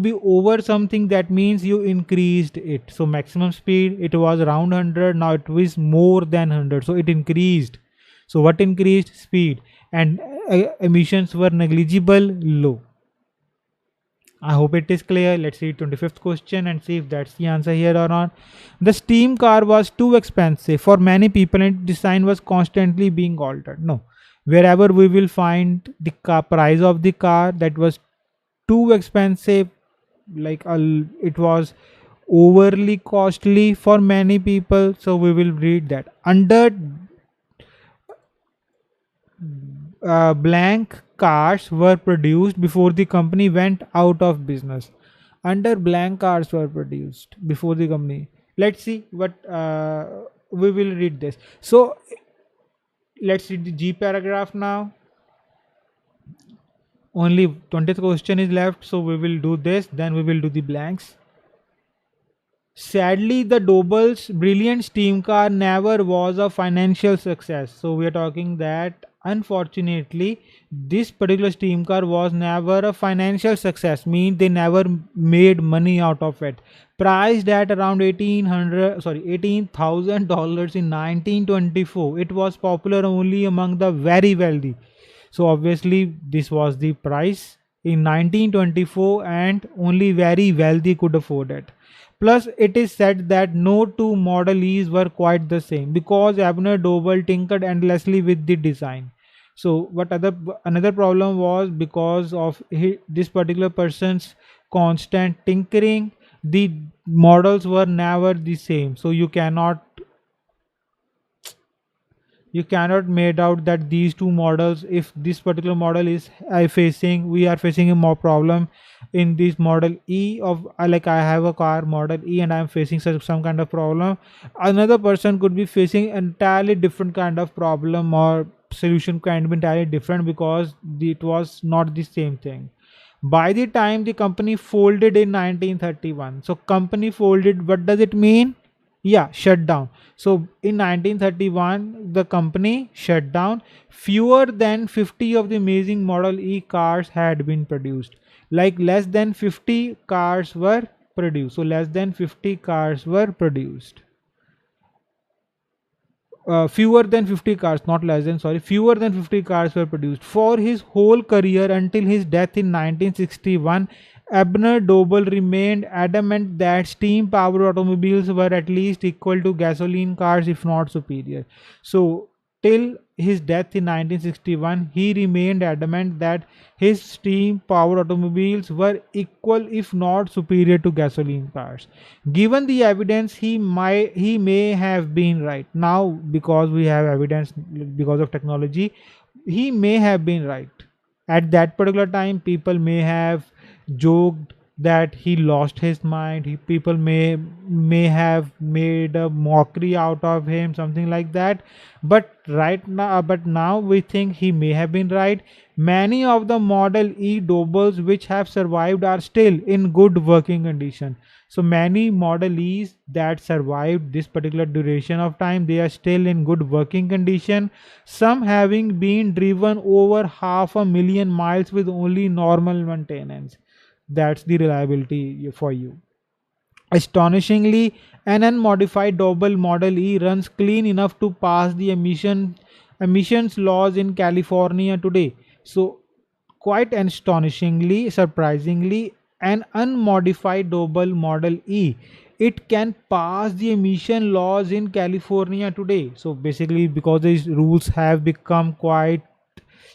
[SPEAKER 1] be over something, that means you increased it. So maximum speed, it was around 100, now it is more than 100, so it increased. So what increased? Speed. And emissions were negligible, low. I hope it is clear. Let's see 25th question and see if that's the answer here or not. The steam car was too expensive for many people and design was constantly being altered. No. Wherever we will find the price of the car that was too expensive, like it was overly costly for many people, so we will read that under blank cars were produced before the company went out of business. Under blank cars were produced before the company. Let's see what we will read this. So let's read the G paragraph now. Only 20th question is left, so we will do this, then we will do the blanks. Sadly, the Doble's brilliant steam car never was a financial success. So we are talking that unfortunately, this particular steam car was never a financial success. Means they never made money out of it. Priced at around $18,000 in 1924, it was popular only among the very wealthy. So obviously, this was the price in 1924, and only very wealthy could afford it. Plus, it is said that no two Model Es were quite the same because Abner Doble tinkered endlessly with the design. So, what other another problem was because of this particular person's constant tinkering, the models were never the same. So you cannot made out that these two models, if this particular model is we are facing a more problem in this model E of like I have a car model E and I am facing some kind of problem, another person could be facing entirely different kind of problem, or solution can be entirely different because it was not the same thing. By the time the company folded in 1931, so company folded, what does it mean? Yeah, shut down. So in 1931, the company shut down. Fewer than 50 of the amazing Model E cars had been produced. Like less than 50 cars were produced. So less than 50 cars were produced. Fewer than 50 cars, not less than, sorry, fewer than 50 cars were produced. For his whole career until his death in 1961, Abner Doble remained adamant that steam powered automobiles were at least equal to gasoline cars, if not superior. So, till his death in 1961, he remained adamant that his steam powered automobiles were equal, if not superior, to gasoline cars. Given the evidence, he may have been right. Now, because we have evidence because of technology, he may have been right. At that particular time, people may have joked that he lost his mind. People may have made a mockery out of him, something like that. But now we think he may have been right. Many of the Model E Doubles which have survived are still in good working condition. So many Model E's that survived this particular duration of time, they are still in good working condition, some having been driven over 500,000 miles with only normal maintenance. That's the reliability for you. Astonishingly, an unmodified double Model E runs clean enough to pass the emissions laws in California today. So, quite astonishingly, surprisingly, an unmodified double Model E, it can pass the emission laws in California today. So basically, because these rules have become quite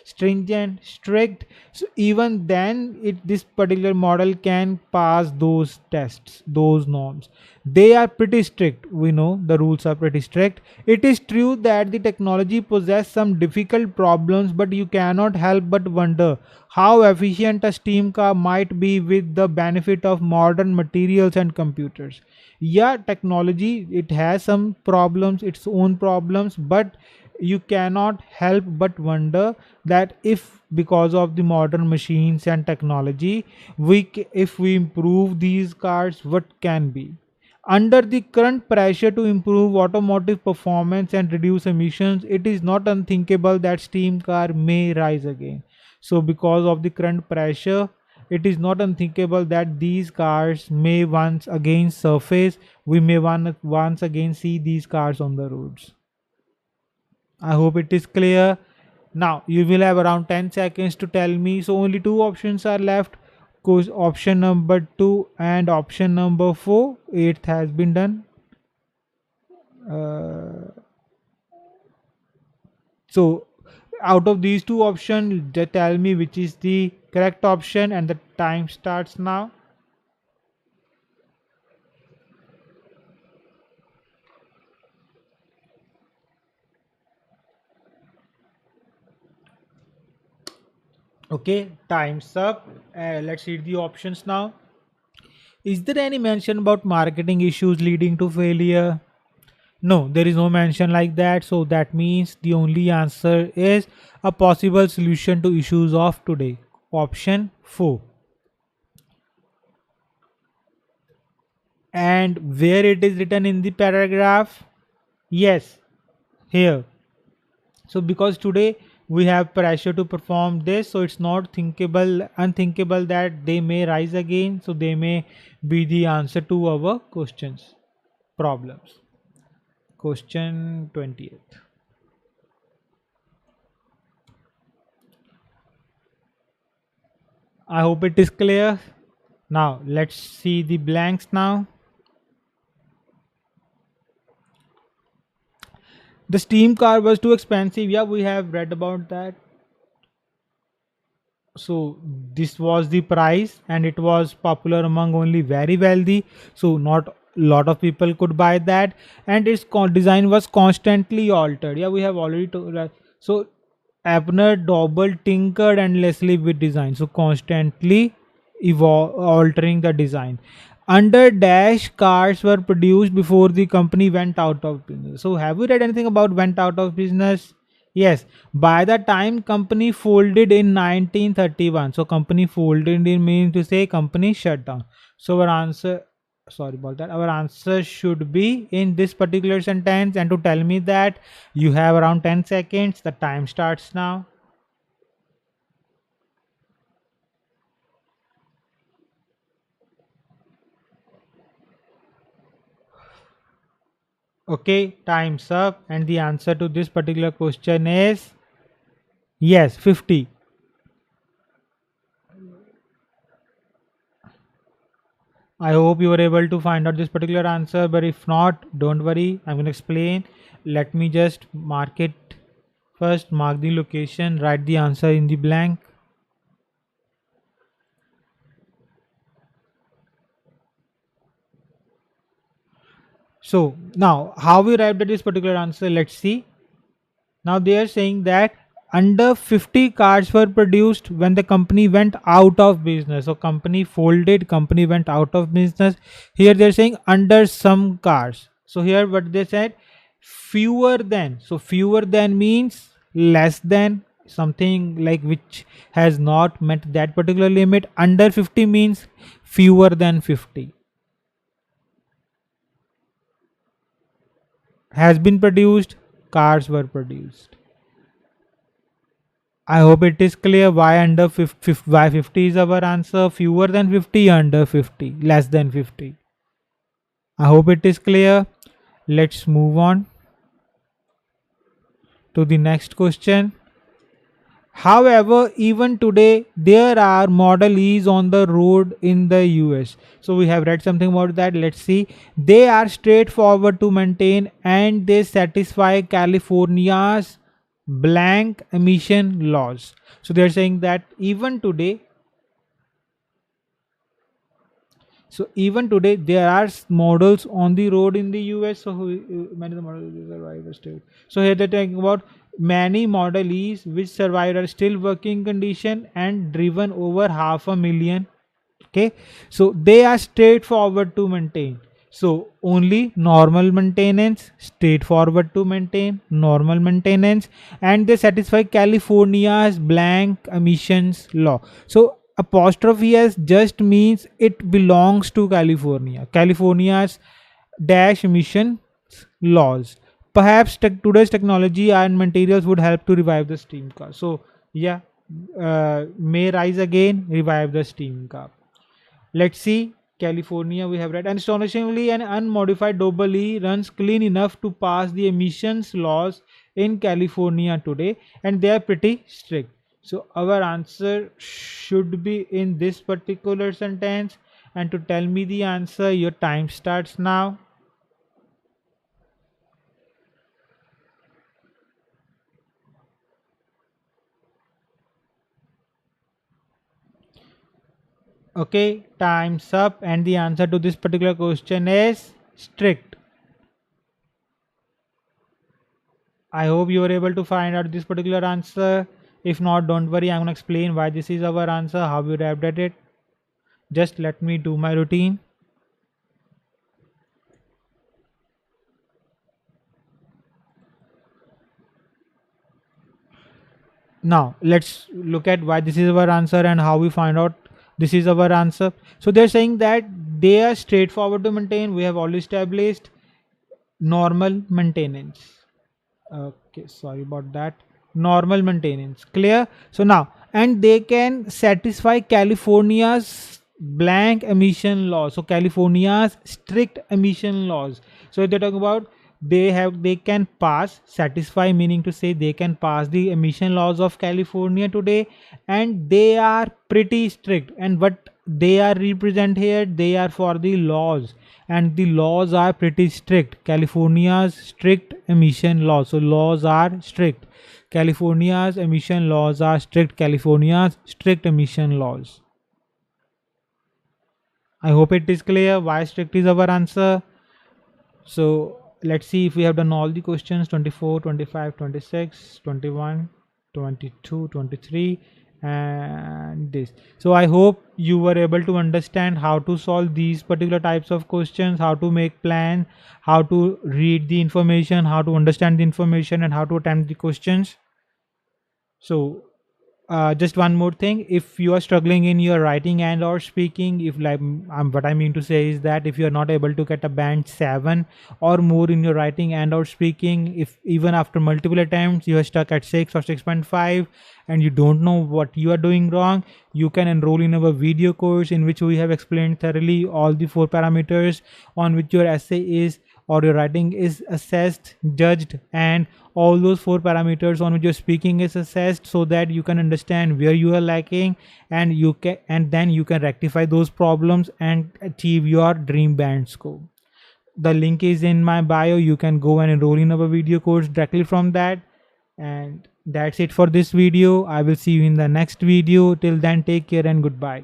[SPEAKER 1] stringent, strict, so even then this particular model can pass those tests, those norms. They are pretty strict. We know the rules are pretty strict. It is true that the technology possesses some difficult problems, but you cannot help but wonder how efficient a steam car might be with the benefit of modern materials and computers. Yeah, technology, it has some problems, its own problems, but you cannot help but wonder that if because of the modern machines and technology, if we improve these cars, what can be under the current pressure to improve automotive performance and reduce emissions, it is not unthinkable that steam car may rise again. So because of the current pressure, it is not unthinkable that these cars may once again surface. We may once again see these cars on the roads. I hope it is clear. Now you will have around 10 seconds to tell me. So only two options are left. Course option number 2 and option number 4. Eighth has been done. Uh, so out of these two options, tell me which is the correct option, and the time starts now. Okay, time's up. Let's read the options now. Is there any mention about marketing issues leading to failure? No, there is no mention like that. So that means the only answer is a possible solution to issues of today. Option 4. And where it is written in the paragraph? Yes, here. So because today we have pressure to perform this, so it's not thinkable, unthinkable that they may rise again. So they may be the answer to our questions, problems. Question 20th. I hope it is clear. Now let's see the blanks now. The steam car was too expensive. Yeah, we have read about that. So this was the price, and it was popular among only very wealthy. So not a lot of people could buy that, and its design was constantly altered. Yeah, we have already told that. So Abner Doble tinkered endlessly with design, so constantly altering the design. Under dash cars were produced before the company went out of business. So have you read anything about went out of business? Yes, by the time company folded in 1931. So company folded in means to say company shut down. So our answer, sorry about that, our answer should be in this particular sentence. And to tell me that, you have around 10 seconds. The time starts now. Okay, time's up. And the answer to this particular question is yes, 50. I hope you were able to find out this particular answer, but if not, don't worry. I'm going to explain. Let me just mark it first. Mark the location, write the answer in the blank. So now, how we arrived at this particular answer, let's see. Now they are saying that under 50 cars were produced when the company went out of business. So company folded, company went out of business. Here they're saying under some cars. So here what they said, fewer than. So fewer than means less than, something like which has not met that particular limit. Under 50 means fewer than 50. Has been produced, cars were produced. I hope it is clear why under 50, why 50 is our answer. Fewer than 50, under 50, less than 50. I hope it is clear. Let's move on to the next question. However, even today, there are Model E's on the road in the US. So we have read something about that. Let's see. They are straightforward to maintain and they satisfy California's blank emission laws. So they're saying that even today, so even today there are models on the road in the US. So many of the models survive are still. So here they're talking about many Model E's which survive are still working condition and driven over 500,000. Okay, so they are straightforward to maintain. So only normal maintenance, straightforward to maintain, normal maintenance, and they satisfy California's blank emissions law. So apostrophe s just means it belongs to California. California's dash emission laws. Perhaps today's technology and materials would help to revive the steam car. So yeah, may rise again, revive the steam car. Let's see. California we have read. And astonishingly, an unmodified Doble E runs clean enough to pass the emissions laws in California today, and they are pretty strict. So our answer should be in this particular sentence. And to tell me the answer, your time starts now. Okay, time's up, and the answer to this particular question is strict. I hope you were able to find out this particular answer. If not, don't worry, I'm going to explain why this is our answer, how we arrived at it. Just let me do my routine. Now let's look at why this is our answer and how we find out this is our answer. So they're saying that they are straightforward to maintain. We have already established normal maintenance. Okay, sorry about that. Normal maintenance, clear? So now, and they can satisfy California's blank emission laws, so California's strict emission laws. So they're talking about they can pass, satisfy meaning to say they can pass the emission laws of California today, and they are pretty strict. And what they are represent here, they are for the laws, and the laws are pretty strict. California's strict emission laws, so laws are strict. California's emission laws are strict. California's strict emission laws. I hope it is clear why strict is our answer. So let's see if we have done all the questions: 24, 25, 26, 21, 22, 23, and this. So I hope you were able to understand how to solve these particular types of questions, how to make plan, how to read the information, how to understand the information, and how to attempt the questions. So just one more thing, if you are struggling in your writing and or speaking, if like what I mean to say is that if you are not able to get a band 7 or more in your writing and or speaking, if even after multiple attempts you are stuck at 6 or 6.5 and you don't know what you are doing wrong, you can enroll in our video course in which we have explained thoroughly all the 4 parameters on which your essay is or your writing is assessed, judged, and all those 4 parameters on which your speaking is assessed, so that you can understand where you are lacking, and then you can rectify those problems and achieve your dream band score. The link is in my bio. You can go and enroll in our video course directly from that. And that's it for this video. I will see you in the next video. Till then, take care and goodbye.